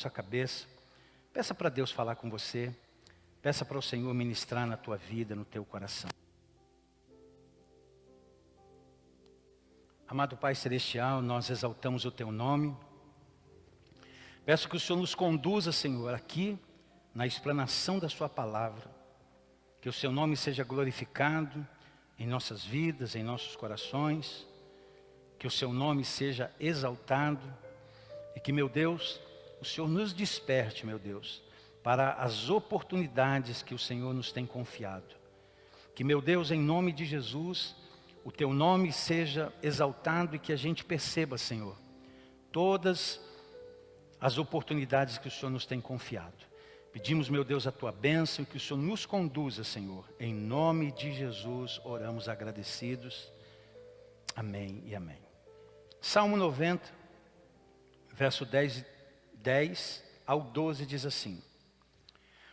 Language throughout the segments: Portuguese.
sua cabeça. Peça para Deus falar com você. Peça para o Senhor ministrar na tua vida, no teu coração. Amado Pai Celestial, nós exaltamos o teu nome. Peço que o Senhor nos conduza, Senhor, aqui na explanação da sua palavra. Que o seu nome seja glorificado em nossas vidas, em nossos corações. Que o seu nome seja exaltado. E que, meu Deus, o Senhor nos desperte, meu Deus, para as oportunidades que o Senhor nos tem confiado. Que, meu Deus, em nome de Jesus, o teu nome seja exaltado e que a gente perceba, Senhor, todas as oportunidades que o Senhor nos tem confiado. Pedimos, meu Deus, a tua bênção e que o Senhor nos conduza, Senhor. Em nome de Jesus, oramos agradecidos. Amém e amém. Salmo 90, verso 10 ao 12 diz assim: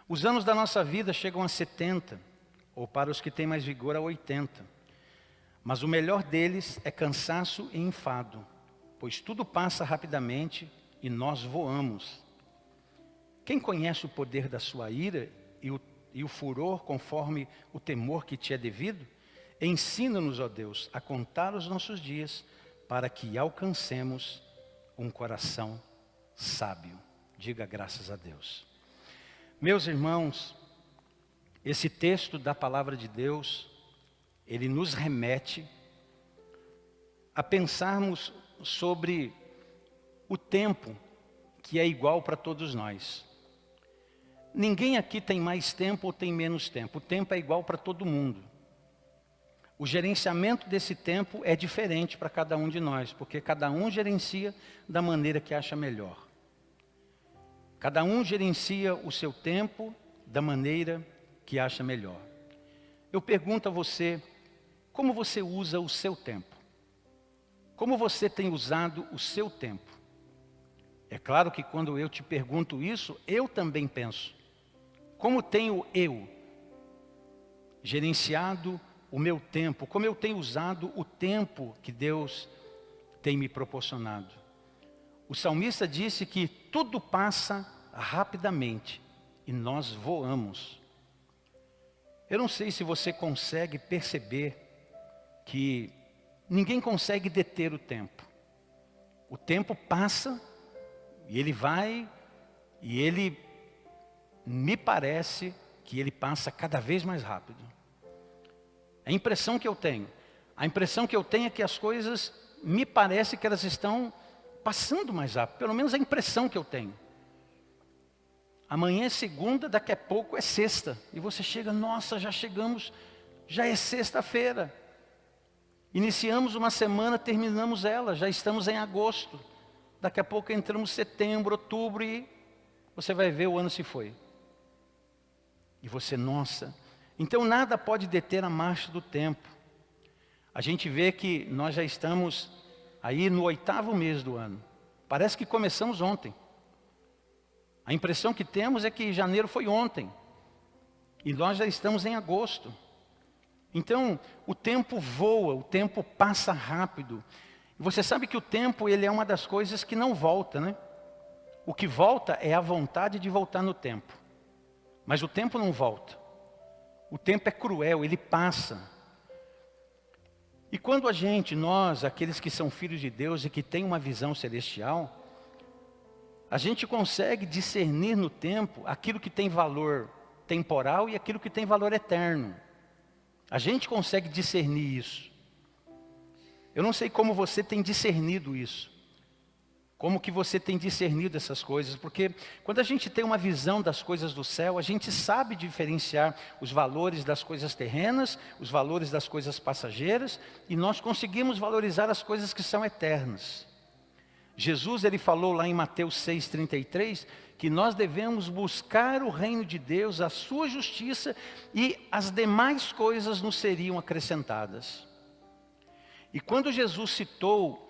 os anos da nossa vida chegam a 70, ou para os que têm mais vigor a 80. Mas o melhor deles é cansaço e enfado, pois tudo passa rapidamente e nós voamos. Quem conhece o poder da sua ira e o furor conforme o temor que te é devido? Ensina-nos, ó Deus, a contar os nossos dias, para que alcancemos um coração sábio. Diga graças a Deus. Meus irmãos, esse texto da palavra de Deus, ele nos remete a pensarmos sobre o tempo que é igual para todos nós. Ninguém aqui tem mais tempo ou tem menos tempo. O tempo é igual para todo mundo. O gerenciamento desse tempo é diferente para cada um de nós, porque cada um gerencia da maneira que acha melhor. Cada um gerencia o seu tempo da maneira que acha melhor. Eu pergunto a você, como você usa o seu tempo? Como você tem usado o seu tempo? É claro que quando eu te pergunto isso, eu também penso. Como tenho eu gerenciado o meu tempo? Como eu tenho usado o tempo que Deus tem me proporcionado? O salmista disse que tudo passa rapidamente e nós voamos. Eu não sei se você consegue perceber que ninguém consegue deter o tempo. O tempo passa e ele vai e ele me parece que ele passa cada vez mais rápido. É a impressão que eu tenho. A impressão que eu tenho é que as coisas me parece que elas estão passando mais rápido. Pelo menos a impressão que eu tenho. Amanhã é segunda, daqui a pouco é sexta. E você chega, nossa, já chegamos, já é sexta-feira. Iniciamos uma semana, terminamos ela, já estamos em agosto. Daqui a pouco entramos em setembro, outubro e você vai ver o ano se foi. E você, nossa. Então nada pode deter a marcha do tempo. A gente vê que nós já estamos aí no 8º mês do ano. Parece que começamos ontem. A impressão que temos é que janeiro foi ontem. E nós já estamos em agosto. Então, o tempo voa, o tempo passa rápido. Você sabe que o tempo, ele é uma das coisas que não volta, né? O que volta é a vontade de voltar no tempo. Mas o tempo não volta. O tempo é cruel, ele passa. E quando nós, aqueles que são filhos de Deus e que têm uma visão celestial, a gente consegue discernir no tempo aquilo que tem valor temporal e aquilo que tem valor eterno. A gente consegue discernir isso. Eu não sei como você tem discernido isso. Como que você tem discernido essas coisas? Porque quando a gente tem uma visão das coisas do céu, a gente sabe diferenciar os valores das coisas terrenas, os valores das coisas passageiras, e nós conseguimos valorizar as coisas que são eternas. Jesus, ele falou lá em Mateus 6,33, que nós devemos buscar o reino de Deus, a sua justiça, e as demais coisas nos seriam acrescentadas. E quando Jesus citou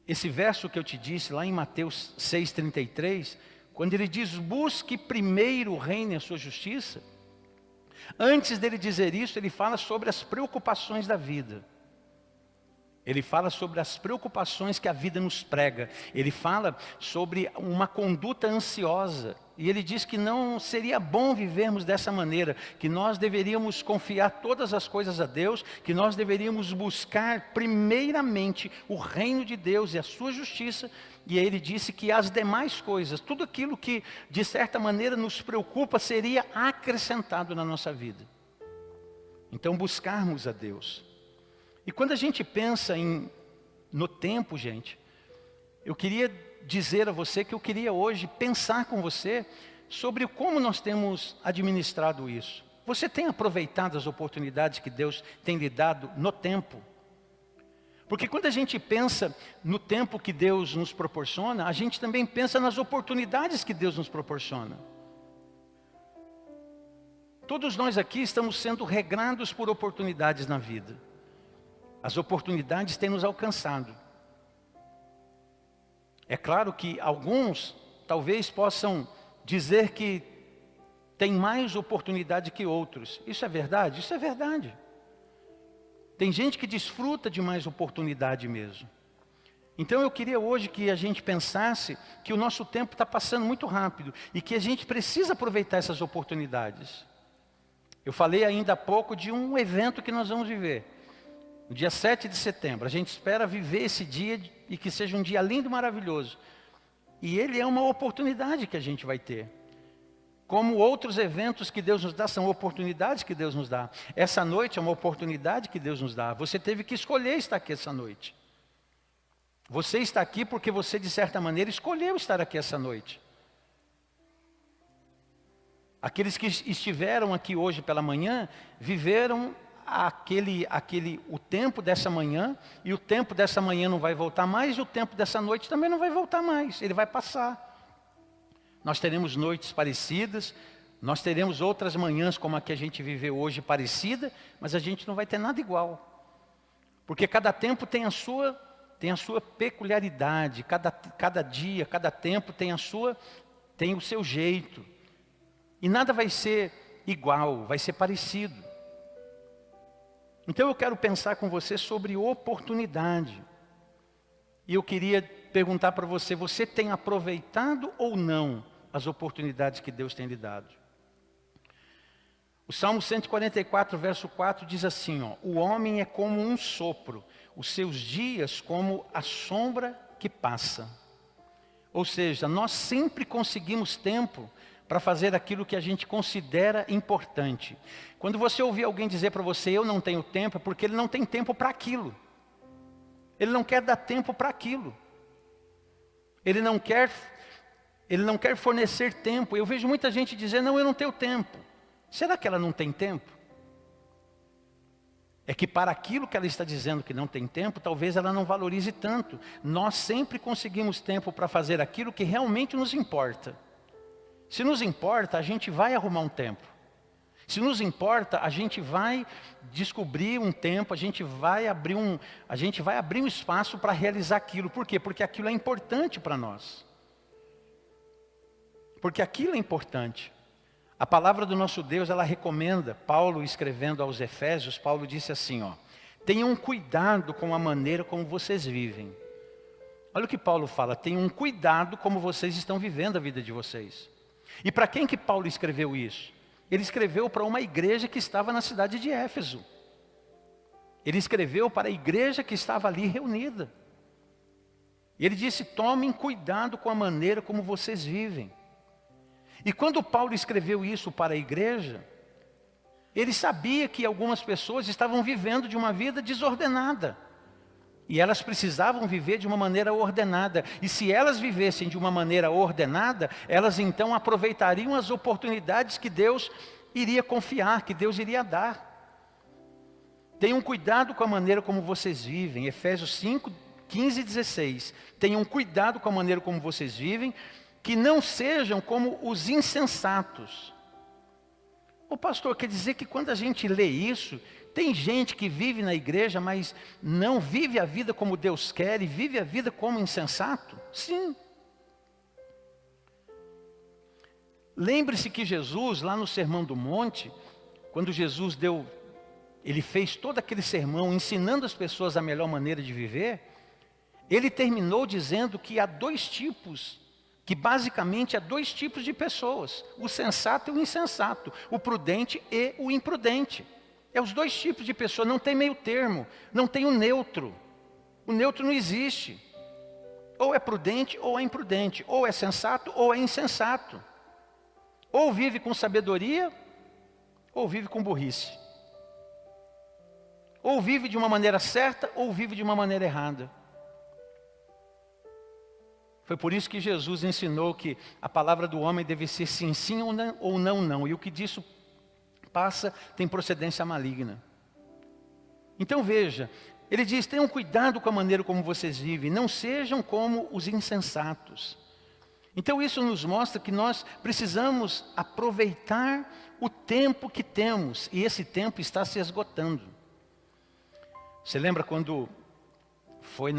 esse verso que eu te disse, lá em Mateus 6,33, quando ele diz, busque primeiro o reino e a sua justiça, antes dele dizer isso, ele fala sobre as preocupações da vida. Ele fala sobre as preocupações que a vida nos prega. Ele fala sobre uma conduta ansiosa. E ele diz que não seria bom vivermos dessa maneira, que nós deveríamos confiar todas as coisas a Deus, que nós deveríamos buscar primeiramente o reino de Deus e a sua justiça. E ele disse que as demais coisas, tudo aquilo que de certa maneira nos preocupa, seria acrescentado na nossa vida. Então buscarmos a Deus. E quando a gente pensa no tempo, gente, eu queria dizer a você que eu queria hoje pensar com você sobre como nós temos administrado isso. Você tem aproveitado as oportunidades que Deus tem lhe dado no tempo? Porque quando a gente pensa no tempo que Deus nos proporciona, a gente também pensa nas oportunidades que Deus nos proporciona. Todos nós aqui estamos sendo regrados por oportunidades na vida. As oportunidades têm nos alcançado. É claro que alguns talvez possam dizer que tem mais oportunidade que outros. Isso é verdade? Isso é verdade. Tem gente que desfruta de mais oportunidade mesmo. Então eu queria hoje que a gente pensasse que o nosso tempo está passando muito rápido e que a gente precisa aproveitar essas oportunidades. Eu falei ainda há pouco de um evento que nós vamos viver. No dia 7 de setembro, a gente espera viver esse dia e que seja um dia lindo e maravilhoso. E ele é uma oportunidade que a gente vai ter. Como outros eventos que Deus nos dá, são oportunidades que Deus nos dá. Essa noite é uma oportunidade que Deus nos dá. Você teve que escolher estar aqui essa noite. Você está aqui porque você, de certa maneira, escolheu estar aqui essa noite. Aqueles que estiveram aqui hoje pela manhã, viveram o tempo dessa manhã, e o tempo dessa manhã não vai voltar mais, e o tempo dessa noite também não vai voltar mais, ele vai passar. Nós teremos noites parecidas, nós teremos outras manhãs como a que a gente viveu hoje parecida, mas a gente não vai ter nada igual. Porque cada tempo tem a sua peculiaridade, cada dia, cada tempo tem o seu jeito. E nada vai ser igual, vai ser parecido. Então eu quero pensar com você sobre oportunidade. E eu queria perguntar para você, você tem aproveitado ou não as oportunidades que Deus tem lhe dado? O Salmo 144, verso 4 diz assim, ó, o homem é como um sopro, os seus dias como a sombra que passa. Ou seja, nós sempre conseguimos tempo para fazer aquilo que a gente considera importante. Quando você ouvir alguém dizer para você, eu não tenho tempo, é porque ele não tem tempo para aquilo. Ele não quer dar tempo para aquilo. Ele não quer fornecer tempo. Eu vejo muita gente dizer, não, eu não tenho tempo. Será que ela não tem tempo? É que para aquilo que ela está dizendo que não tem tempo, talvez ela não valorize tanto. Nós sempre conseguimos tempo para fazer aquilo que realmente nos importa. Se nos importa, a gente vai arrumar um tempo. Se nos importa, a gente vai descobrir um tempo, a gente vai abrir um espaço para realizar aquilo. Por quê? Porque aquilo é importante para nós. Porque aquilo é importante. A palavra do nosso Deus, ela recomenda, Paulo escrevendo aos Efésios, Paulo disse assim, ó, tenham cuidado com a maneira como vocês vivem. Olha o que Paulo fala, tenham cuidado como vocês estão vivendo a vida de vocês. E para quem que Paulo escreveu isso? Ele escreveu para uma igreja que estava na cidade de Éfeso. Ele escreveu para a igreja que estava ali reunida. E ele disse, tomem cuidado com a maneira como vocês vivem. E quando Paulo escreveu isso para a igreja, ele sabia que algumas pessoas estavam vivendo de uma vida desordenada. E elas precisavam viver de uma maneira ordenada. E se elas vivessem de uma maneira ordenada, elas então aproveitariam as oportunidades que Deus iria confiar, que Deus iria dar. Tenham cuidado com a maneira como vocês vivem. Efésios 5, 15 e 16. Tenham cuidado com a maneira como vocês vivem, que não sejam como os insensatos. O pastor, quer dizer que quando a gente lê isso, tem gente que vive na igreja, mas não vive a vida como Deus quer e vive a vida como insensato? Sim. Lembre-se que Jesus, lá no Sermão do Monte, quando Jesus deu ele fez todo aquele sermão ensinando as pessoas a melhor maneira de viver, ele terminou dizendo que há dois tipos, que basicamente há dois tipos de pessoas, o sensato e o insensato, o prudente e o imprudente. É os dois tipos de pessoas, não tem meio termo, não tem o neutro não existe. Ou é prudente ou é imprudente, ou é sensato ou é insensato. Ou vive com sabedoria, ou vive com burrice. Ou vive de uma maneira certa, ou vive de uma maneira errada. Foi por isso que Jesus ensinou que a palavra do homem deve ser sim, sim ou não, não. E o que disso passa tem procedência maligna. Então veja, ele diz, tenham cuidado com a maneira como vocês vivem, não sejam como os insensatos. Então isso nos mostra que nós precisamos aproveitar o tempo que temos, e esse tempo está se esgotando. Você lembra quando foi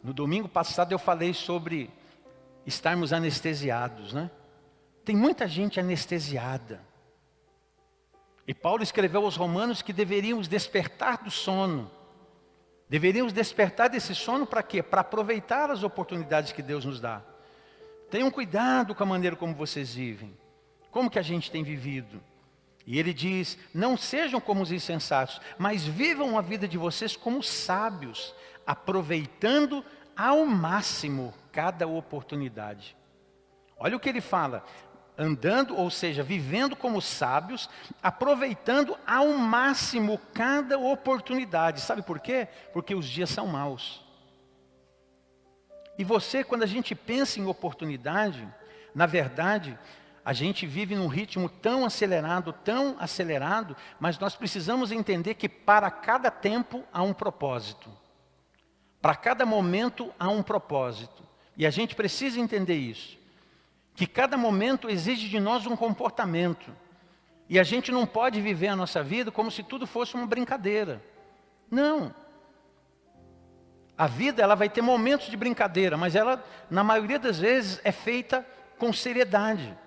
no domingo passado eu falei sobre estarmos anestesiados, né? Tem muita gente anestesiada. E Paulo escreveu aos Romanos que deveríamos despertar do sono. Deveríamos despertar desse sono para quê? Para aproveitar as oportunidades que Deus nos dá. Tenham cuidado com a maneira como vocês vivem. Como que a gente tem vivido? E ele diz, não sejam como os insensatos, mas vivam a vida de vocês como sábios, aproveitando ao máximo cada oportunidade. Olha o que ele fala, andando, ou seja, vivendo como sábios, aproveitando ao máximo cada oportunidade. Sabe por quê? Porque os dias são maus. E você, quando a gente pensa em oportunidade, na verdade, a gente vive num ritmo tão acelerado, mas nós precisamos entender que para cada tempo há um propósito. Para cada momento há um propósito. E a gente precisa entender isso. Que cada momento exige de nós um comportamento. E a gente não pode viver a nossa vida como se tudo fosse uma brincadeira. Não. A vida ela vai ter momentos de brincadeira, mas ela, na maioria das vezes, é feita com seriedade.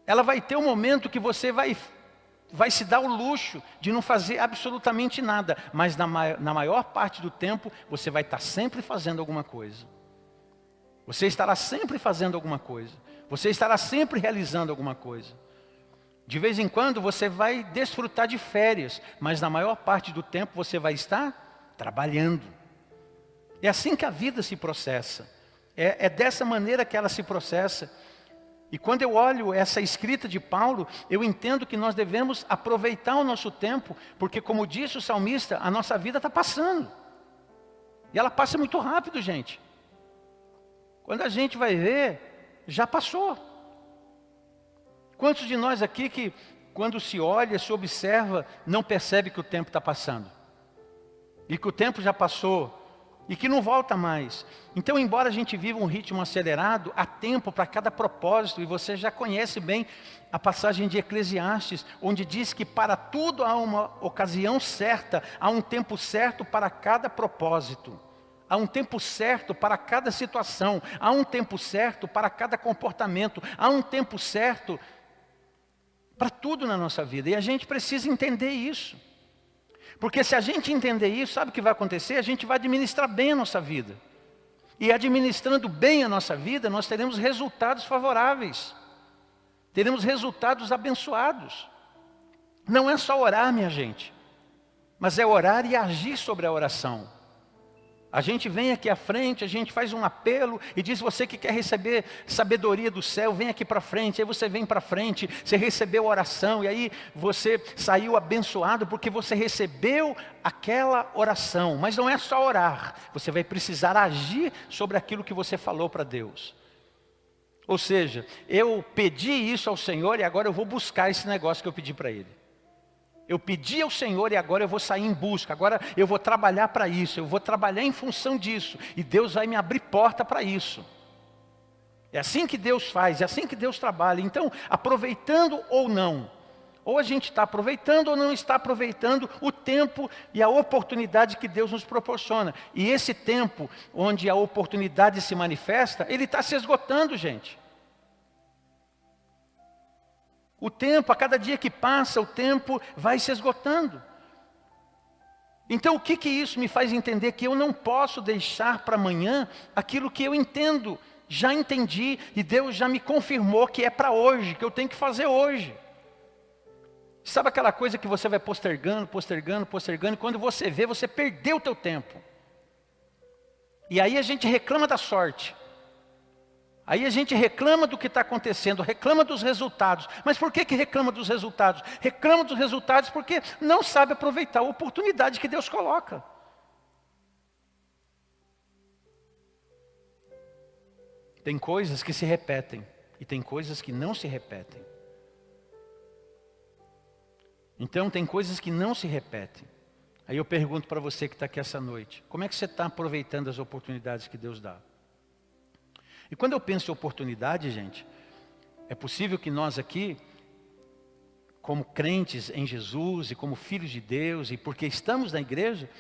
Ela vai ter um momento que você vai se dar o luxo de não fazer absolutamente nada. Mas na maior parte do tempo, você vai estar sempre fazendo alguma coisa. Você estará sempre fazendo alguma coisa. Você estará sempre realizando alguma coisa. De vez em quando você vai desfrutar de férias, mas na maior parte do tempo você vai estar trabalhando. É assim que a vida se processa. É dessa maneira que ela se processa. E quando eu olho essa escrita de Paulo, eu entendo que nós devemos aproveitar o nosso tempo, porque como disse o salmista, a nossa vida está passando. E ela passa muito rápido, gente. Quando a gente vai ver, já passou. Quantos de nós aqui que, quando se olha, se observa, não percebe que o tempo está passando? E que o tempo já passou, e que não volta mais. Então, embora a gente viva um ritmo acelerado, há tempo para cada propósito, e você já conhece bem a passagem de Eclesiastes, onde diz que para tudo há uma ocasião certa, há um tempo certo para cada propósito. Há um tempo certo para cada situação, há um tempo certo para cada comportamento, há um tempo certo para tudo na nossa vida. E a gente precisa entender isso. Porque se a gente entender isso, sabe o que vai acontecer? A gente vai administrar bem a nossa vida. E administrando bem a nossa vida, nós teremos resultados favoráveis. Teremos resultados abençoados. Não é só orar, minha gente, mas é orar e agir sobre a oração. A gente vem aqui à frente, a gente faz um apelo e diz, você que quer receber sabedoria do céu, vem aqui para frente. Aí você vem para frente, você recebeu a oração e aí você saiu abençoado porque você recebeu aquela oração. Mas não é só orar, você vai precisar agir sobre aquilo que você falou para Deus. Ou seja, eu pedi isso ao Senhor e agora eu vou buscar esse negócio que eu pedi para Ele. Eu pedi ao Senhor e agora eu vou sair em busca, agora eu vou trabalhar para isso, eu vou trabalhar em função disso, e Deus vai me abrir porta para isso. É assim que Deus faz, é assim que Deus trabalha. Então, aproveitando ou não, ou a gente está aproveitando ou não está aproveitando o tempo e a oportunidade que Deus nos proporciona. E esse tempo onde a oportunidade se manifesta, ele está se esgotando, gente. O tempo, a cada dia que passa, o tempo vai se esgotando. Então o que isso me faz entender? Que eu não posso deixar para amanhã aquilo que eu entendo, já entendi, e Deus já me confirmou que é para hoje, que eu tenho que fazer hoje. Sabe aquela coisa que você vai postergando, postergando, postergando, e quando você vê, você perdeu o teu tempo. E aí a gente reclama da sorte. Aí a gente reclama do que está acontecendo, reclama dos resultados. Mas por que reclama dos resultados? Reclama dos resultados porque não sabe aproveitar a oportunidade que Deus coloca. Tem coisas que se repetem e tem coisas que não se repetem. Então tem coisas que não se repetem. Aí eu pergunto para você que está aqui essa noite, como é que você está aproveitando as oportunidades que Deus dá? E quando eu penso em oportunidade, gente, é possível que nós aqui, como crentes em Jesus e como filhos de Deus, e porque estamos na igreja,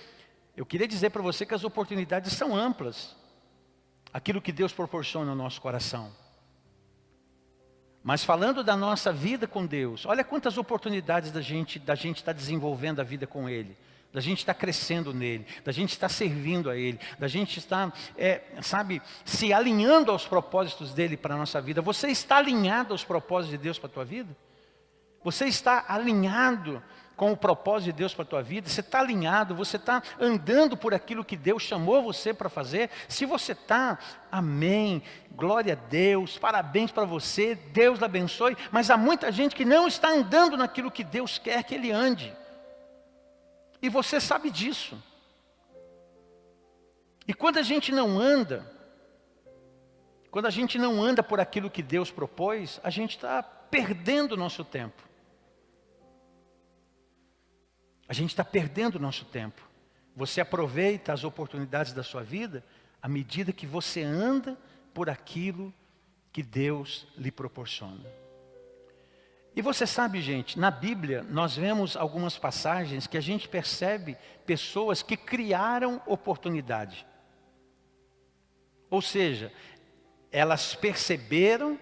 eu queria dizer para você que as oportunidades são amplas. Aquilo que Deus proporciona ao nosso coração. Mas falando da nossa vida com Deus, olha quantas oportunidades da gente estar desenvolvendo a vida com Ele. Da gente estar crescendo nele, da gente estar servindo a Ele, da gente estar, se alinhando aos propósitos dEle para a nossa vida. Você está alinhado aos propósitos de Deus para a tua vida? Você está alinhado com o propósito de Deus para a tua vida? Você está alinhado, você está andando por aquilo que Deus chamou você para fazer? Se você está, amém, glória a Deus, parabéns para você, Deus lhe abençoe. Mas há muita gente que não está andando naquilo que Deus quer que ele ande. E você sabe disso. E quando a gente não anda por aquilo que Deus propôs, a gente está perdendo o nosso tempo. A gente está perdendo o nosso tempo. Você aproveita as oportunidades da sua vida à medida que você anda por aquilo que Deus lhe proporciona. E você sabe, gente, na Bíblia nós vemos algumas passagens que a gente percebe pessoas que criaram oportunidade. Ou seja, elas perceberam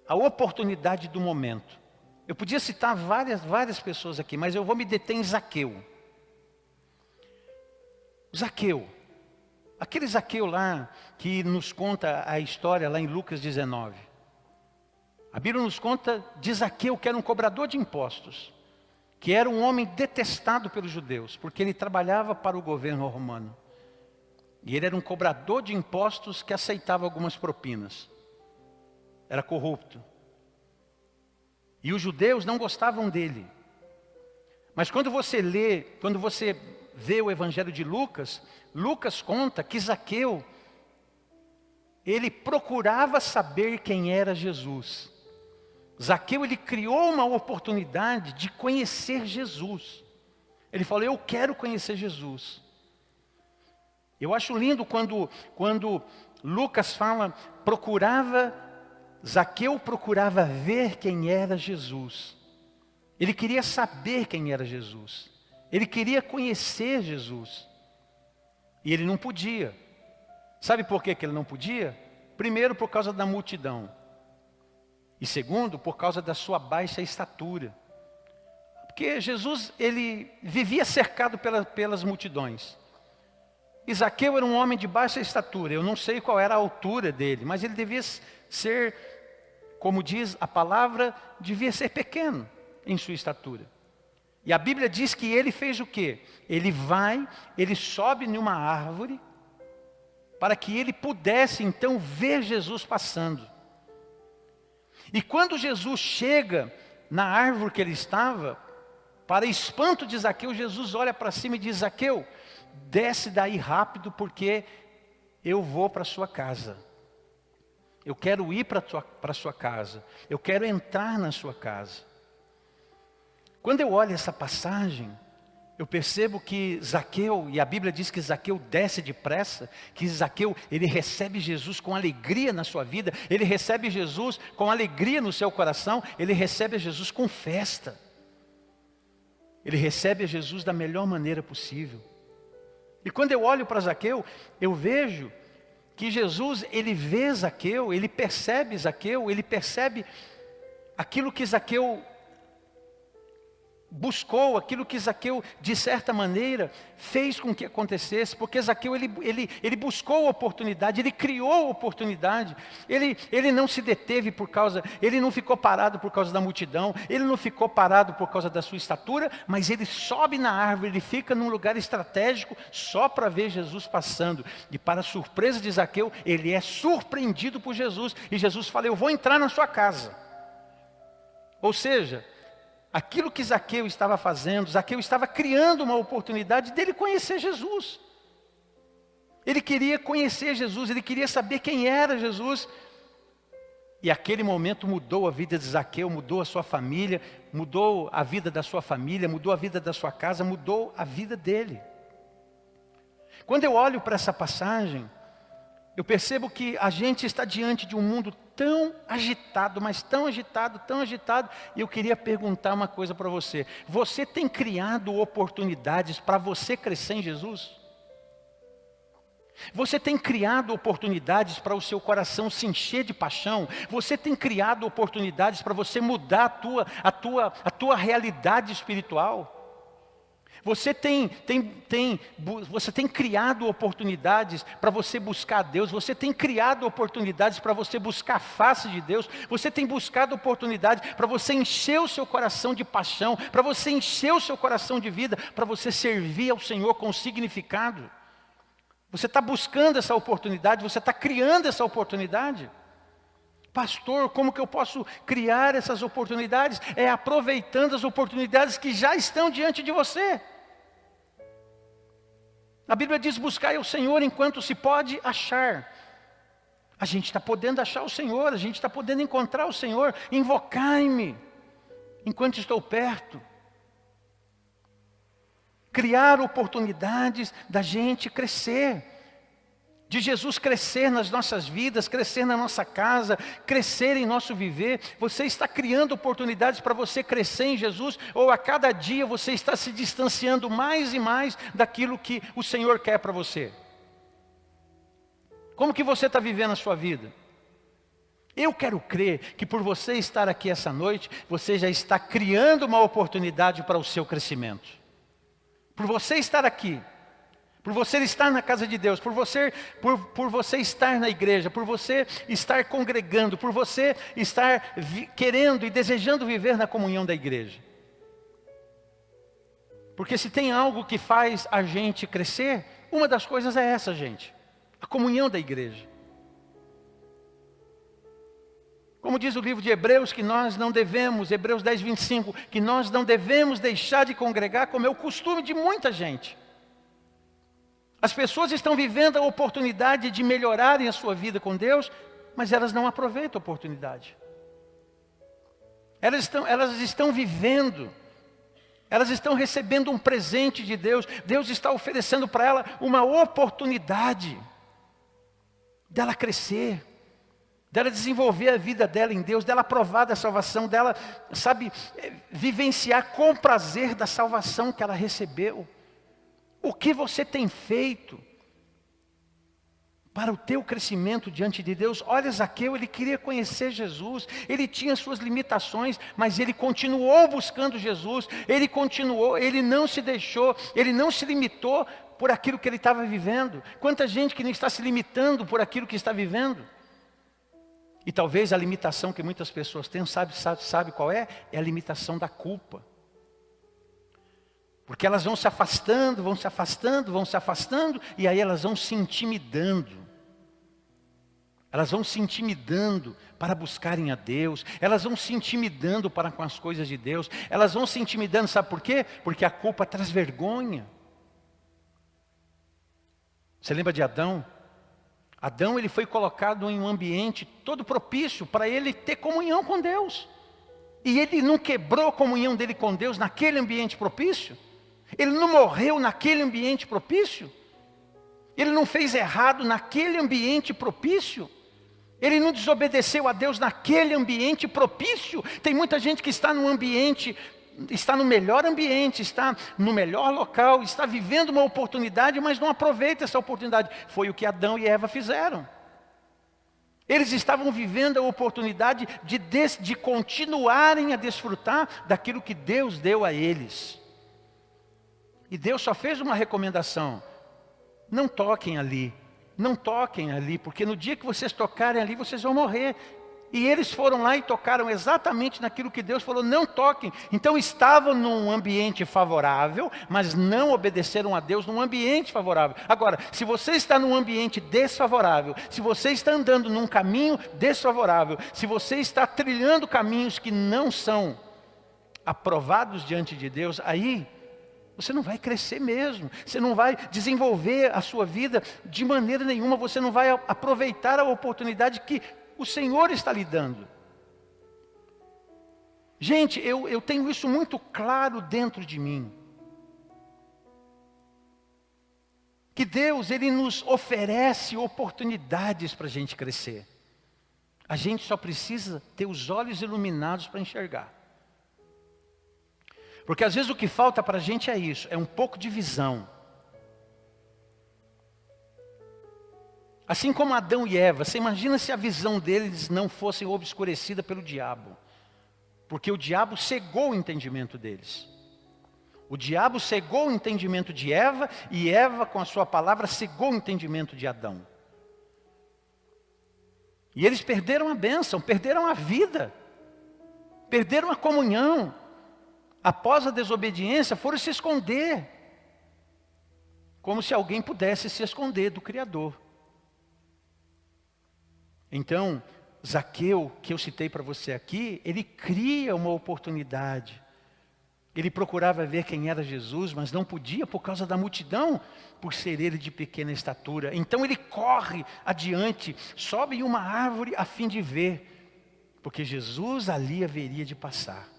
a oportunidade do momento. Eu podia citar várias pessoas aqui, mas eu vou me deter em Zaqueu. Zaqueu. Aquele Zaqueu lá que nos conta a história lá em Lucas 19. A Bíblia nos conta de Zaqueu, que era um cobrador de impostos, que era um homem detestado pelos judeus, porque ele trabalhava para o governo romano. E ele era um cobrador de impostos que aceitava algumas propinas. Era corrupto. E os judeus não gostavam dele. Mas quando você vê o Evangelho de Lucas, Lucas conta que Zaqueu, ele procurava saber quem era Jesus. Zaqueu, ele criou uma oportunidade de conhecer Jesus. Ele falou, eu quero conhecer Jesus. Eu acho lindo quando Lucas fala, Zaqueu procurava ver quem era Jesus. Ele queria saber quem era Jesus. Ele queria conhecer Jesus. E ele não podia. Sabe por que ele não podia? Primeiro, por causa da multidão. E segundo, por causa da sua baixa estatura. Porque Jesus, ele vivia cercado pelas multidões. E Zaqueu era um homem de baixa estatura. Eu não sei qual era a altura dele, mas ele devia ser, como diz a palavra, devia ser pequeno em sua estatura. E a Bíblia diz que ele fez o quê? Ele sobe numa árvore, para que ele pudesse então ver Jesus passando. E quando Jesus chega na árvore que ele estava, para espanto de Zaqueu, Jesus olha para cima e diz, Zaqueu, desce daí rápido porque eu vou para a sua casa. Eu quero ir para a sua casa. Eu quero entrar na sua casa. Quando eu olho essa passagem, eu percebo que Zaqueu, e a Bíblia diz que Zaqueu desce depressa, que Zaqueu, ele recebe Jesus com alegria na sua vida, ele recebe Jesus com alegria no seu coração, ele recebe Jesus com festa. Ele recebe Jesus da melhor maneira possível. E quando eu olho para Zaqueu, eu vejo que Jesus, ele vê Zaqueu, ele percebe aquilo que Zaqueu buscou, aquilo que Zaqueu, de certa maneira, fez com que acontecesse, porque Zaqueu, ele buscou a oportunidade, ele criou a oportunidade, ele não se deteve ele não ficou parado por causa da multidão, ele não ficou parado por causa da sua estatura, mas ele sobe na árvore, ele fica num lugar estratégico, só para ver Jesus passando, e para a surpresa de Zaqueu, ele é surpreendido por Jesus, e Jesus fala, eu vou entrar na sua casa. Ou seja, aquilo que Zaqueu estava fazendo, Zaqueu estava criando uma oportunidade dele conhecer Jesus. Ele queria conhecer Jesus, ele queria saber quem era Jesus. E aquele momento mudou a vida de Zaqueu, mudou a sua família, mudou a vida da sua família, mudou a vida da sua casa, mudou a vida dele. Quando eu olho para essa passagem, eu percebo que a gente está diante de um mundo tão agitado, mas tão agitado, e eu queria perguntar uma coisa para você. Você tem criado oportunidades para você crescer em Jesus? Você tem criado oportunidades para o seu coração se encher de paixão? Você tem criado oportunidades para você mudar a tua realidade espiritual? Você tem criado oportunidades para você buscar a Deus, você tem criado oportunidades para você buscar a face de Deus, você tem buscado oportunidades para você encher o seu coração de paixão, para você encher o seu coração de vida, para você servir ao Senhor com significado. Você está buscando essa oportunidade, você está criando essa oportunidade. Pastor, como que eu posso criar essas oportunidades? É aproveitando as oportunidades que já estão diante de você. A Bíblia diz, buscai ao Senhor enquanto se pode achar. A gente está podendo achar o Senhor, a gente está podendo encontrar o Senhor. Invocai-me enquanto estou perto. Criar oportunidades da gente crescer. De Jesus crescer nas nossas vidas, crescer na nossa casa, crescer em nosso viver. Você está criando oportunidades para você crescer em Jesus, ou a cada dia você está se distanciando mais e mais daquilo que o Senhor quer para você? Como que você está vivendo a sua vida? Eu quero crer que por você estar aqui essa noite, você já está criando uma oportunidade para o seu crescimento. Por você estar aqui, por você estar na casa de Deus, por você estar na igreja, por você estar congregando, por você estar querendo e desejando viver na comunhão da igreja. Porque se tem algo que faz a gente crescer, uma das coisas é essa, gente. A comunhão da igreja. Como diz o livro de Hebreus, que nós não devemos, Hebreus 10, 25, que nós não devemos deixar de congregar, como é o costume de muita gente. As pessoas estão vivendo a oportunidade de melhorarem a sua vida com Deus, mas elas não aproveitam a oportunidade. Elas estão vivendo, elas estão recebendo um presente de Deus. Deus está oferecendo para ela uma oportunidade dela crescer, dela desenvolver a vida dela em Deus, dela provar da salvação, dela, vivenciar com prazer da salvação que ela recebeu. O que você tem feito para o teu crescimento diante de Deus? Olha, Zaqueu, ele queria conhecer Jesus, ele tinha suas limitações, mas ele continuou buscando Jesus, ele não se deixou, ele não se limitou por aquilo que ele estava vivendo. Quanta gente que não está se limitando por aquilo que está vivendo? E talvez a limitação que muitas pessoas têm, sabe qual é? É a limitação da culpa. Porque elas vão se afastando, e aí elas vão se intimidando. Elas vão se intimidando para buscarem a Deus. Elas vão se intimidando para com as coisas de Deus. Elas vão se intimidando, sabe por quê? Porque a culpa traz vergonha. Você lembra de Adão? Adão, ele foi colocado em um ambiente todo propício para ele ter comunhão com Deus. E ele não quebrou a comunhão dele com Deus naquele ambiente propício. Ele não morreu naquele ambiente propício. Ele não fez errado naquele ambiente propício. Ele não desobedeceu a Deus naquele ambiente propício. Tem muita gente que está no ambiente, está no melhor ambiente, está no melhor local, está vivendo uma oportunidade, mas não aproveita essa oportunidade. Foi o que Adão e Eva fizeram. Eles estavam vivendo a oportunidade de continuarem a desfrutar daquilo que Deus deu a eles. E Deus só fez uma recomendação: não toquem ali, não toquem ali, porque no dia que vocês tocarem ali, vocês vão morrer. E eles foram lá e tocaram exatamente naquilo que Deus falou: não toquem. Então estavam num ambiente favorável, mas não obedeceram a Deus num ambiente favorável. Agora, se você está num ambiente desfavorável, se você está andando num caminho desfavorável, se você está trilhando caminhos que não são aprovados diante de Deus, aí você não vai crescer mesmo, você não vai desenvolver a sua vida de maneira nenhuma, você não vai aproveitar a oportunidade que o Senhor está lhe dando. Gente, eu tenho isso muito claro dentro de mim. Que Deus, Ele nos oferece oportunidades para a gente crescer. A gente só precisa ter os olhos iluminados para enxergar. Porque às vezes o que falta para a gente é isso, é um pouco de visão. Assim como Adão e Eva, você imagina se a visão deles não fosse obscurecida pelo diabo. Porque o diabo cegou o entendimento deles. O diabo cegou o entendimento de Eva, e Eva, com a sua palavra, cegou o entendimento de Adão. E eles perderam a bênção, perderam a vida, perderam a comunhão. Após a desobediência, foram se esconder. Como se alguém pudesse se esconder do Criador. Então, Zaqueu, que eu citei para você aqui, ele cria uma oportunidade. Ele procurava ver quem era Jesus, mas não podia por causa da multidão, por ser ele de pequena estatura. Então ele corre adiante, sobe em uma árvore a fim de ver, porque Jesus ali haveria de passar.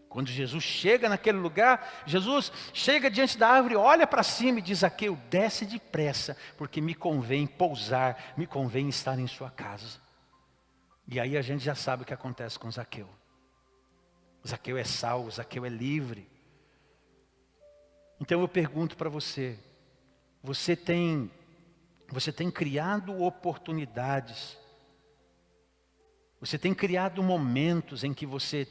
Quando Jesus chega naquele lugar, Jesus chega diante da árvore, olha para cima e diz: Zaqueu, desce depressa, porque me convém pousar, me convém estar em sua casa. E aí a gente já sabe o que acontece com Zaqueu. Zaqueu é salvo, Zaqueu é livre. Então eu pergunto para você, você tem criado oportunidades, você tem criado momentos em que você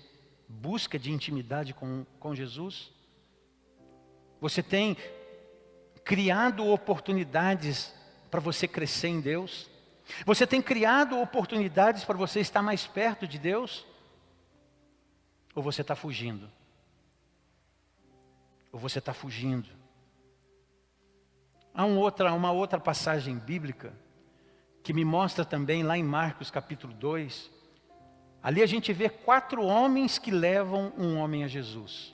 busca de intimidade com Jesus? Você tem criado oportunidades para você crescer em Deus? Você tem criado oportunidades para você estar mais perto de Deus? Ou você está fugindo? Ou você está fugindo? Há uma outra passagem bíblica que me mostra também lá em Marcos capítulo 2. Ali a gente vê 4 homens que levam um homem a Jesus.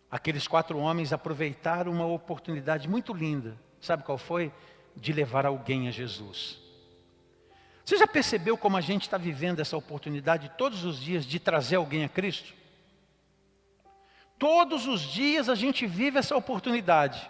Aqueles 4 homens aproveitaram uma oportunidade muito linda. Sabe qual foi? De levar alguém a Jesus. Você já percebeu como a gente está vivendo essa oportunidade todos os dias de trazer alguém a Cristo? Todos os dias a gente vive essa oportunidade.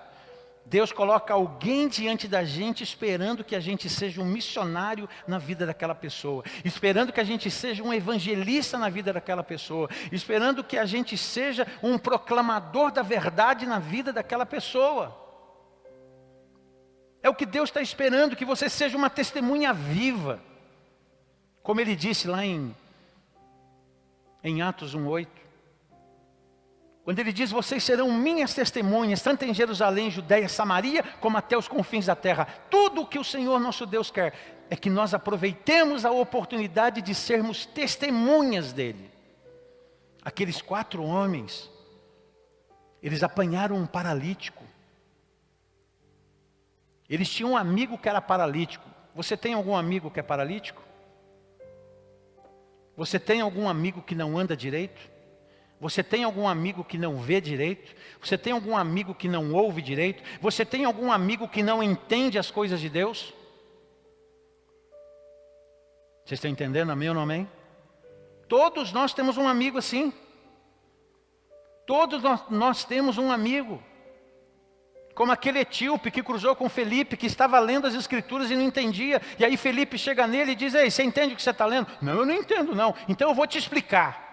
Deus coloca alguém diante da gente esperando que a gente seja um missionário na vida daquela pessoa. Esperando que a gente seja um evangelista na vida daquela pessoa. Esperando que a gente seja um proclamador da verdade na vida daquela pessoa. É o que Deus está esperando, que você seja uma testemunha viva. Como Ele disse lá em Atos 1:8. Quando Ele diz: vocês serão minhas testemunhas, tanto em Jerusalém, Judeia, Samaria, como até os confins da terra. Tudo o que o Senhor nosso Deus quer é que nós aproveitemos a oportunidade de sermos testemunhas dEle. Aqueles 4 homens, eles apanharam um paralítico. Eles tinham um amigo que era paralítico. Você tem algum amigo que é paralítico? Você tem algum amigo que não anda direito? Você tem algum amigo que não vê direito? Você tem algum amigo que não ouve direito? Você tem algum amigo que não entende as coisas de Deus? Vocês estão entendendo, amém ou não amém? Todos nós temos um amigo assim. Todos nós temos um amigo. Como aquele etíope que cruzou com Felipe, que estava lendo as escrituras e não entendia. E aí Felipe chega nele e diz: ei, você entende o que você está lendo? Não, eu não entendo não. Então eu vou te explicar.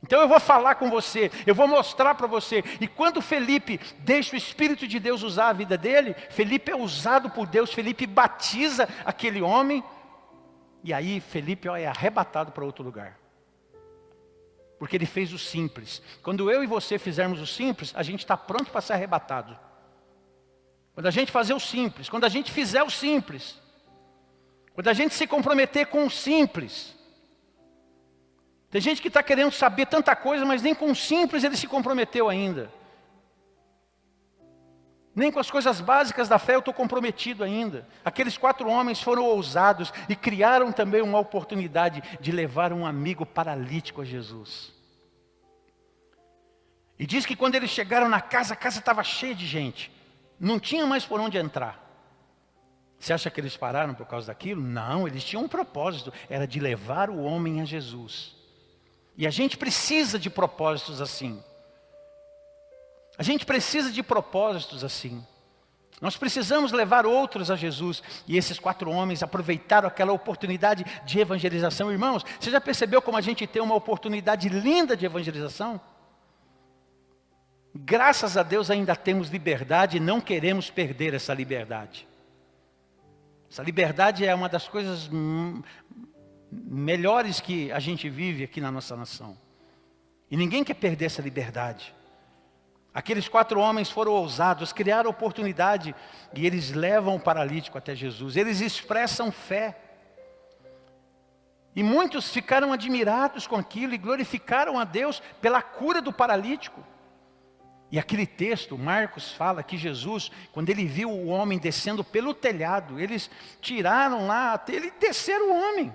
Então eu vou falar com você, eu vou mostrar para você. E quando Felipe deixa o Espírito de Deus usar a vida dele, Felipe é usado por Deus, Felipe batiza aquele homem. E aí Felipe é arrebatado para outro lugar. Porque ele fez o simples. Quando eu e você fizermos o simples, a gente está pronto para ser arrebatado. Quando a gente fazer o simples, quando a gente fizer o simples, quando a gente se comprometer com o simples. Tem gente que está querendo saber tanta coisa, mas nem com o simples ele se comprometeu ainda. Nem com as coisas básicas da fé eu estou comprometido ainda. Aqueles 4 homens foram ousados e criaram também uma oportunidade de levar um amigo paralítico a Jesus. E diz que quando eles chegaram na casa, a casa estava cheia de gente. Não tinha mais por onde entrar. Você acha que eles pararam por causa daquilo? Não, eles tinham um propósito. Era de levar o homem a Jesus. E a gente precisa de propósitos assim. A gente precisa de propósitos assim. Nós precisamos levar outros a Jesus. E esses 4 homens aproveitaram aquela oportunidade de evangelização. Irmãos, você já percebeu como a gente tem uma oportunidade linda de evangelização? Graças a Deus ainda temos liberdade e não queremos perder essa liberdade. Essa liberdade é uma das coisas melhores que a gente vive aqui na nossa nação. E ninguém quer perder essa liberdade. Aqueles 4 homens foram ousados, criaram oportunidade e eles levam o paralítico até Jesus. Eles expressam fé. E muitos ficaram admirados com aquilo e glorificaram a Deus pela cura do paralítico. E aquele texto, Marcos fala que Jesus, quando ele viu o homem descendo pelo telhado, eles tiraram lá até ele descer o homem.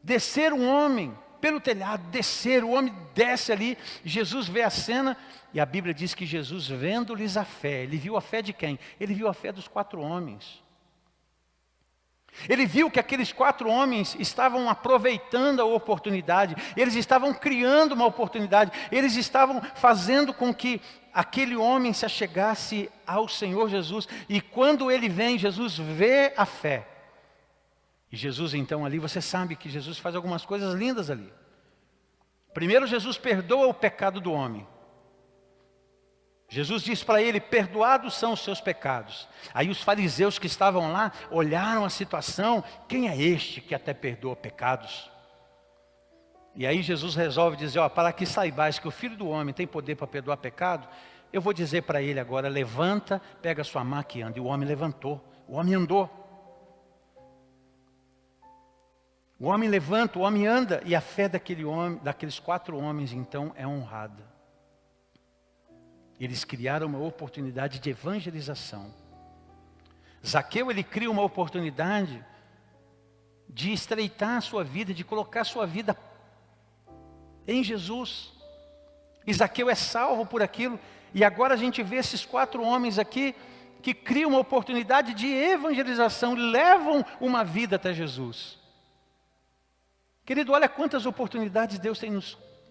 Descer o homem pelo telhado, descer, o homem desce ali, Jesus vê a cena, e a Bíblia diz que Jesus vendo-lhes a fé, ele viu a fé de quem? Ele viu a fé dos 4 homens. Ele viu que aqueles 4 homens estavam aproveitando a oportunidade, eles estavam criando uma oportunidade, eles estavam fazendo com que aquele homem se achegasse ao Senhor Jesus, e quando ele vem, Jesus vê a fé. E Jesus então ali, você sabe que Jesus faz algumas coisas lindas ali. Primeiro Jesus perdoa o pecado do homem. Jesus diz para ele, perdoados são os seus pecados. Aí os fariseus que estavam lá, olharam a situação, quem é este que até perdoa pecados? E aí Jesus resolve dizer, para que saibais que o Filho do Homem tem poder para perdoar pecado, eu vou dizer para ele agora, levanta, pega a sua maca e anda. E o homem levantou, o homem andou. O homem levanta, o homem anda, e a fé daquele homem, daqueles 4 homens então é honrada. Eles criaram uma oportunidade de evangelização. Zaqueu, ele cria uma oportunidade de estreitar a sua vida, de colocar a sua vida em Jesus. E Zaqueu é salvo por aquilo. E agora a gente vê esses 4 homens aqui que criam uma oportunidade de evangelização, levam uma vida até Jesus. Querido, olha quantas oportunidades Deus tem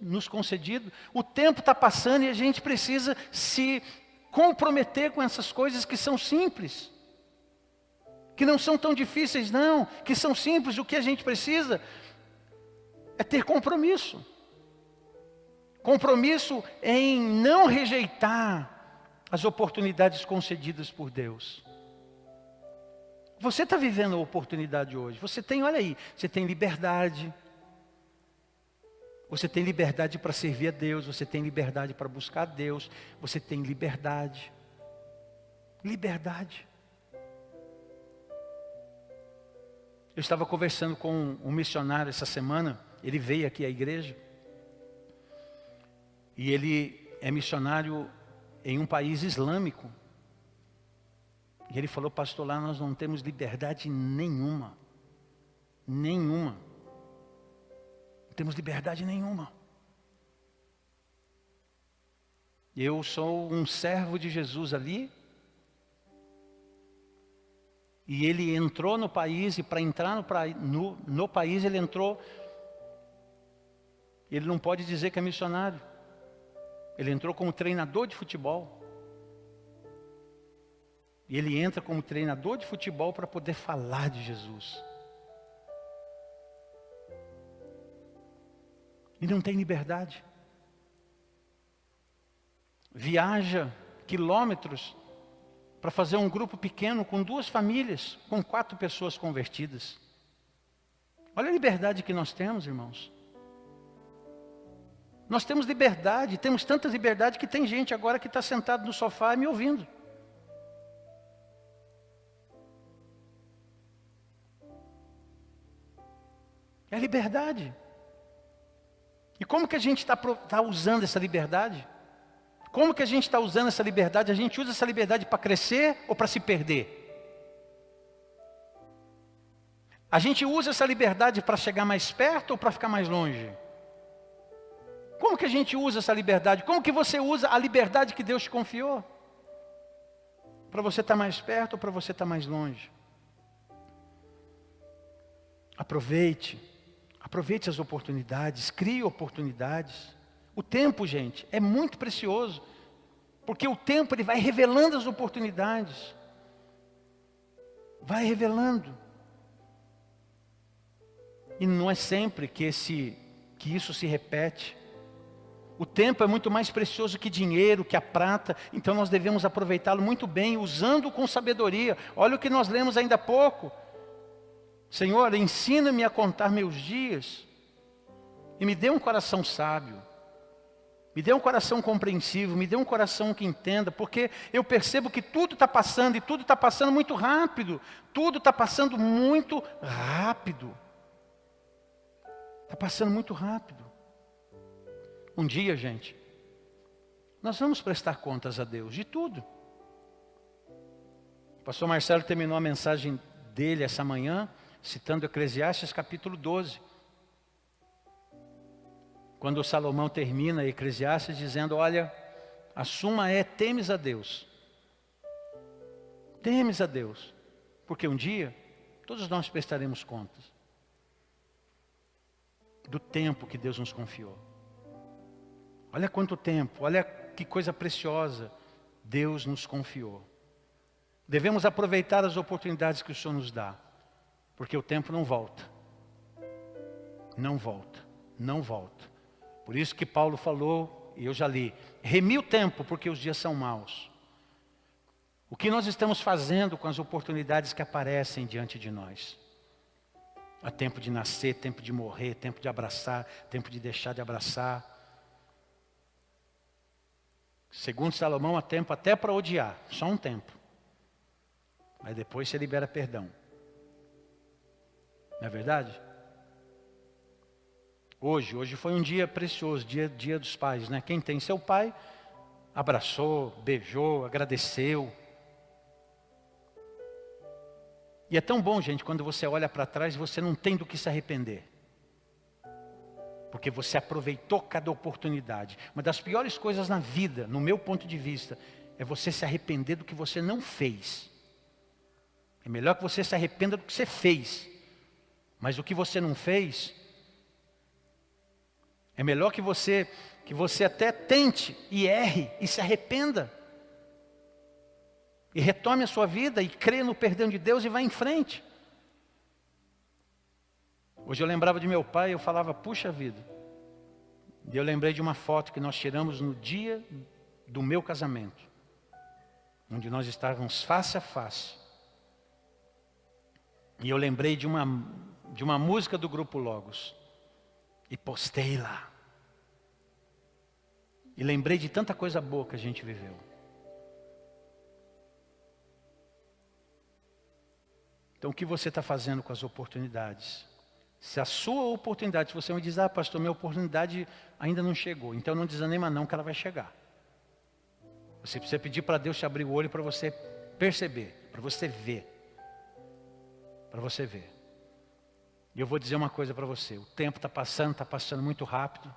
nos concedido. O tempo está passando e a gente precisa se comprometer com essas coisas que são simples. Que não são tão difíceis não, que são simples. O que a gente precisa é ter compromisso. Compromisso em não rejeitar as oportunidades concedidas por Deus. Você está vivendo a oportunidade hoje. Você tem, olha aí, você tem liberdade. Você tem liberdade para servir a Deus, você tem liberdade para buscar a Deus, você tem liberdade. Liberdade. Eu estava conversando com um missionário essa semana, ele veio aqui à igreja, e ele é missionário em um país islâmico. E ele falou, pastor, lá nós não temos liberdade nenhuma. Nenhuma. Não temos liberdade nenhuma. Eu sou um servo de Jesus ali. E ele entrou no país, e para entrar no país ele entrou. Ele não pode dizer que é missionário. Ele entrou como treinador de futebol. E ele entra como treinador de futebol para poder falar de Jesus. e não tem liberdade. Viaja quilômetros para fazer um grupo pequeno com 2 famílias, com 4 pessoas convertidas. Olha a liberdade que nós temos, irmãos. Nós temos liberdade, temos tanta liberdade que tem gente agora que está sentado no sofá me ouvindo. É liberdade. E como que a gente está usando essa liberdade? Como que a gente está usando essa liberdade? A gente usa essa liberdade para crescer ou para se perder? A gente usa essa liberdade para chegar mais perto ou para ficar mais longe? Como que a gente usa essa liberdade? Como que você usa a liberdade que Deus te confiou? Para você estar mais perto ou para você estar mais longe? Aproveite as oportunidades, crie oportunidades. O tempo, gente, é muito precioso, porque o tempo ele vai revelando as oportunidades. Vai revelando. E não é sempre que isso se repete. O tempo é muito mais precioso que dinheiro, que a prata, então nós devemos aproveitá-lo muito bem, usando com sabedoria. Olha o que nós lemos ainda há pouco. Senhor, ensina-me a contar meus dias, e me dê um coração sábio, me dê um coração compreensivo, me dê um coração que entenda, porque eu percebo que tudo está passando, e tudo está passando muito rápido, tudo está passando muito rápido. Está passando muito rápido. Um dia, gente, nós vamos prestar contas a Deus de tudo. O pastor Marcelo terminou a mensagem dele essa manhã, citando Eclesiastes capítulo 12. Quando o Salomão termina Eclesiastes dizendo, olha, a suma é temes a Deus. Temes a Deus. Porque um dia, todos nós prestaremos contas do tempo que Deus nos confiou. Olha quanto tempo, olha que coisa preciosa Deus nos confiou. Devemos aproveitar as oportunidades que o Senhor nos dá, porque o tempo não volta. Não volta, não volta. Por isso que Paulo falou, e eu já li, remi o tempo, porque os dias são maus. O que nós estamos fazendo com as oportunidades que aparecem diante de nós? Há tempo de nascer, tempo de morrer, tempo de abraçar, tempo de deixar de abraçar. Segundo Salomão, há tempo até para odiar, só um tempo. Mas depois você libera perdão. Não é verdade? Hoje foi um dia precioso, dia dos pais, né? Quem tem seu pai, abraçou, beijou, agradeceu. E é tão bom, gente, quando você olha para trás e você não tem do que se arrepender. Porque você aproveitou cada oportunidade. Uma das piores coisas na vida, no meu ponto de vista, é você se arrepender do que você não fez. É melhor que você se arrependa do que você fez. Mas o que você não fez, é melhor que você até tente e erre e se arrependa. E retome a sua vida e creia no perdão de Deus e vá em frente. Hoje eu lembrava de meu pai e eu falava, puxa vida. E eu lembrei de uma foto que nós tiramos no dia do meu casamento. Onde nós estávamos face a face. E eu lembrei de uma música do Grupo Logos. E postei lá. E lembrei de tanta coisa boa que a gente viveu. Então o que você está fazendo com as oportunidades? Se a sua oportunidade, se você me diz, pastor, minha oportunidade ainda não chegou. Então não desanima não que ela vai chegar. Você precisa pedir para Deus te abrir o olho para você perceber, para você ver. Para você ver. E eu vou dizer uma coisa para você. O tempo está passando muito rápido.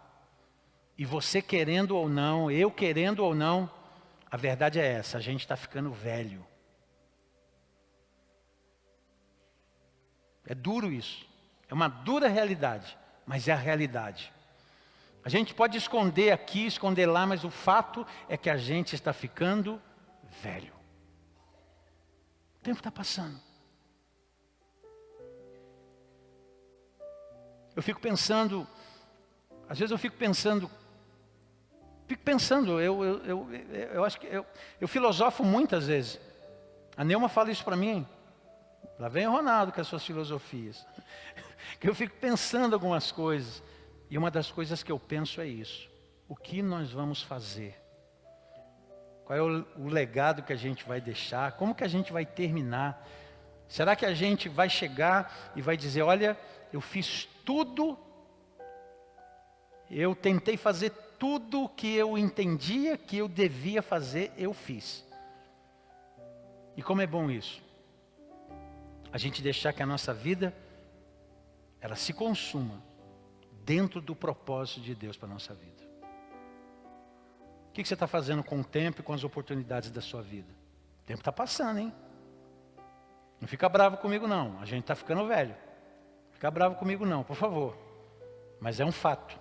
E você querendo ou não, eu querendo ou não, a verdade é essa, a gente está ficando velho. É duro isso. É uma dura realidade, mas é a realidade. A gente pode esconder aqui, esconder lá, mas o fato é que a gente está ficando velho. O tempo está passando. Eu fico pensando, Às vezes eu fico pensando, eu acho que eu filosofo muitas vezes. A Neuma fala isso para mim. Lá vem o Ronaldo com as suas filosofias. Que eu fico pensando algumas coisas. E uma das coisas que eu penso é isso. O que nós vamos fazer? Qual é o legado que a gente vai deixar? Como que a gente vai terminar? Será que a gente vai chegar e vai dizer, olha, eu fiz tudo, eu tentei fazer tudo o que eu entendia que eu devia fazer, eu fiz. E como é bom isso? A gente deixar que a nossa vida, ela se consuma dentro do propósito de Deus para a nossa vida. O que você está fazendo com o tempo e com as oportunidades da sua vida? O tempo está passando, hein? Não fica bravo comigo não, a gente está ficando velho. Não fica bravo comigo não, por favor. Mas é um fato.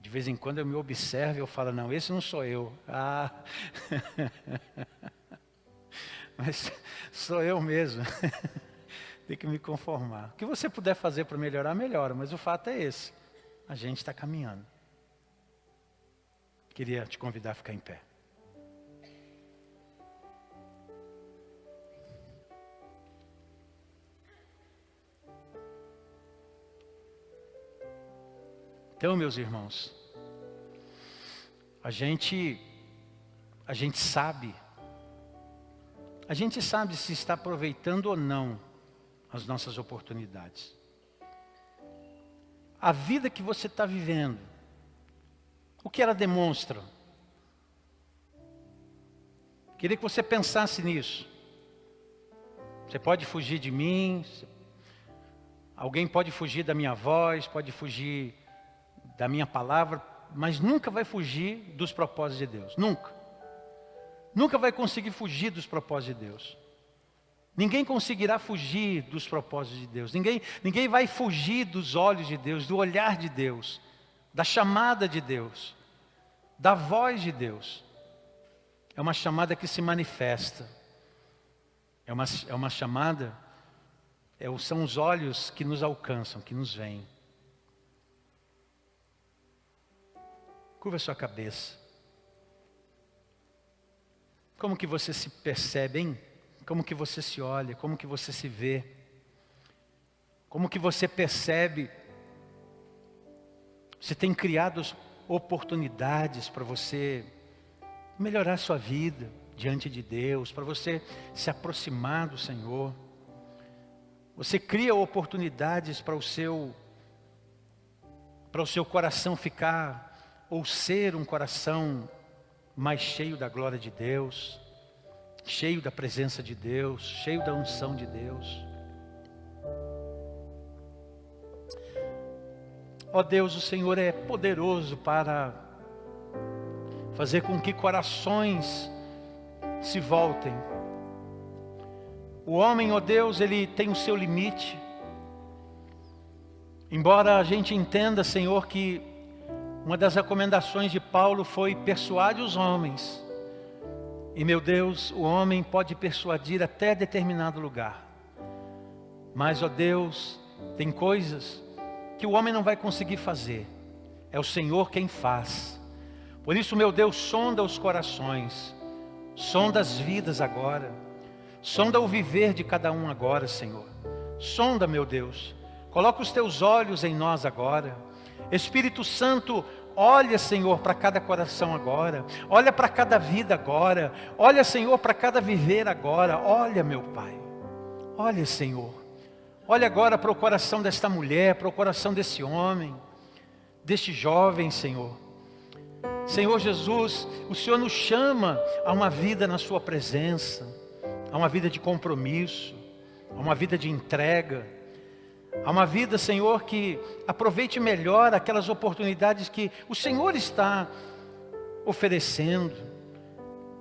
De vez em quando eu me observo e eu falo, não, esse não sou eu. Ah, mas sou eu mesmo. Tem que me conformar. O que você puder fazer para melhorar, melhora. Mas o fato é esse. A gente está caminhando. Queria te convidar a ficar em pé. Então, meus irmãos, a gente sabe se está aproveitando ou não as nossas oportunidades. A vida que você está vivendo, o que ela demonstra? Queria que você pensasse nisso. Você pode fugir de mim, alguém pode fugir da minha voz, pode fugir da minha palavra, mas nunca vai fugir dos propósitos de Deus. Nunca. Nunca vai conseguir fugir dos propósitos de Deus. Ninguém conseguirá fugir dos propósitos de Deus. Ninguém vai fugir dos olhos de Deus, do olhar de Deus, da chamada de Deus, da voz de Deus. É uma chamada que se manifesta. É uma chamada, são os olhos que nos alcançam, que nos veem. Curva a sua cabeça. Como que você se percebe, hein? Como que você se olha? Como que você se vê? Como que você percebe? Você tem criado oportunidades para você melhorar a sua vida diante de Deus, para você se aproximar do Senhor. Você cria oportunidades para o seu coração ficar ou ser um coração mais cheio da glória de Deus, cheio da presença de Deus, cheio da unção de Deus. Ó Deus, o Senhor é poderoso para fazer com que corações se voltem. O homem, ó Deus, ele tem o seu limite. Embora a gente entenda, Senhor, que uma das recomendações de Paulo foi persuade os homens. E meu Deus, o homem pode persuadir até determinado lugar. Mas, ó Deus, tem coisas que o homem não vai conseguir fazer. É o Senhor quem faz. Por isso, meu Deus, sonda os corações. Sonda as vidas agora. Sonda o viver de cada um agora, Senhor. Sonda, meu Deus. Coloca os teus olhos em nós agora. Espírito Santo, olha, Senhor, para cada coração agora. Olha para cada vida agora. Olha, Senhor, para cada viver agora. Olha, meu Pai. Olha, Senhor. Olha agora para o coração desta mulher, para o coração desse homem, deste jovem, Senhor. Senhor Jesus, o Senhor nos chama a uma vida na sua presença, a uma vida de compromisso, a uma vida de entrega, a uma vida, Senhor, que aproveite melhor aquelas oportunidades que o Senhor está oferecendo.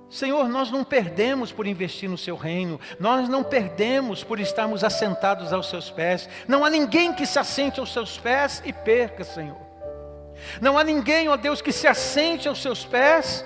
Senhor, nós não perdemos por investir no seu reino, nós não perdemos por estarmos assentados aos seus pés. Não há ninguém que se assente aos seus pés e perca, Senhor. Não há ninguém, ó Deus, que se assente aos seus pés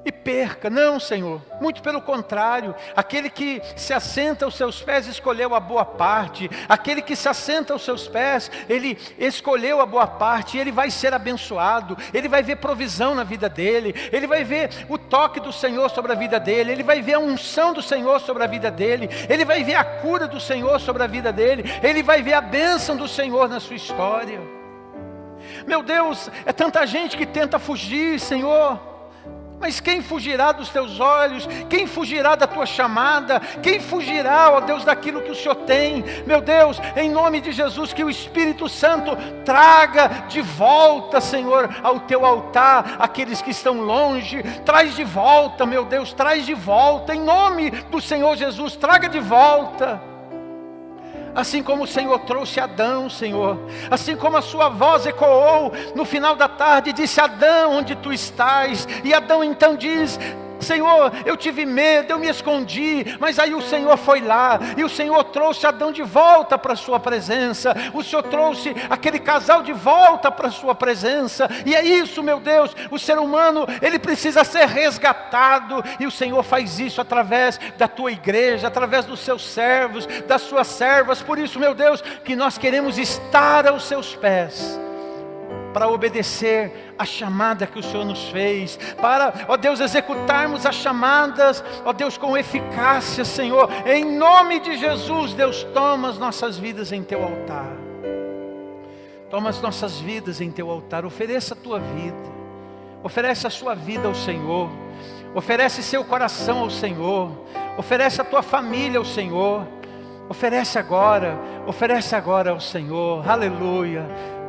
e perca. Não, Senhor, muito pelo contrário. Aquele que se assenta aos seus pés escolheu a boa parte. Aquele que se assenta aos seus pés, ele escolheu a boa parte. E ele vai ser abençoado. Ele vai ver provisão na vida dele. Ele vai ver o toque do Senhor sobre a vida dele. Ele vai ver a unção do Senhor sobre a vida dele. Ele vai ver a cura do Senhor sobre a vida dele. Ele vai ver a bênção do Senhor na sua história. Meu Deus, é tanta gente que tenta fugir, Senhor. Mas quem fugirá dos teus olhos? Quem fugirá da tua chamada? Quem fugirá, ó Deus, daquilo que o Senhor tem? Meu Deus, em nome de Jesus, que o Espírito Santo traga de volta, Senhor, ao teu altar, aqueles que estão longe. Traz de volta, meu Deus, traz de volta, em nome do Senhor Jesus, traga de volta. Assim como o Senhor trouxe Adão, Senhor, assim como a sua voz ecoou no final da tarde e disse: Adão, onde tu estás? E Adão então diz: Senhor, eu tive medo, eu me escondi, mas aí o Senhor foi lá, e o Senhor trouxe Adão de volta para a sua presença, o Senhor trouxe aquele casal de volta para a sua presença, e é isso, meu Deus, o ser humano, ele precisa ser resgatado, e o Senhor faz isso através da tua igreja, através dos seus servos, das suas servas. Por isso, meu Deus, que nós queremos estar aos seus pés, para obedecer a chamada que o Senhor nos fez, para, ó Deus, executarmos as chamadas, ó Deus, com eficácia, Senhor, em nome de Jesus. Deus, toma as nossas vidas em teu altar, toma as nossas vidas em teu altar, ofereça a tua vida, oferece a sua vida ao Senhor, oferece seu coração ao Senhor, oferece a tua família ao Senhor, oferece agora ao Senhor, aleluia.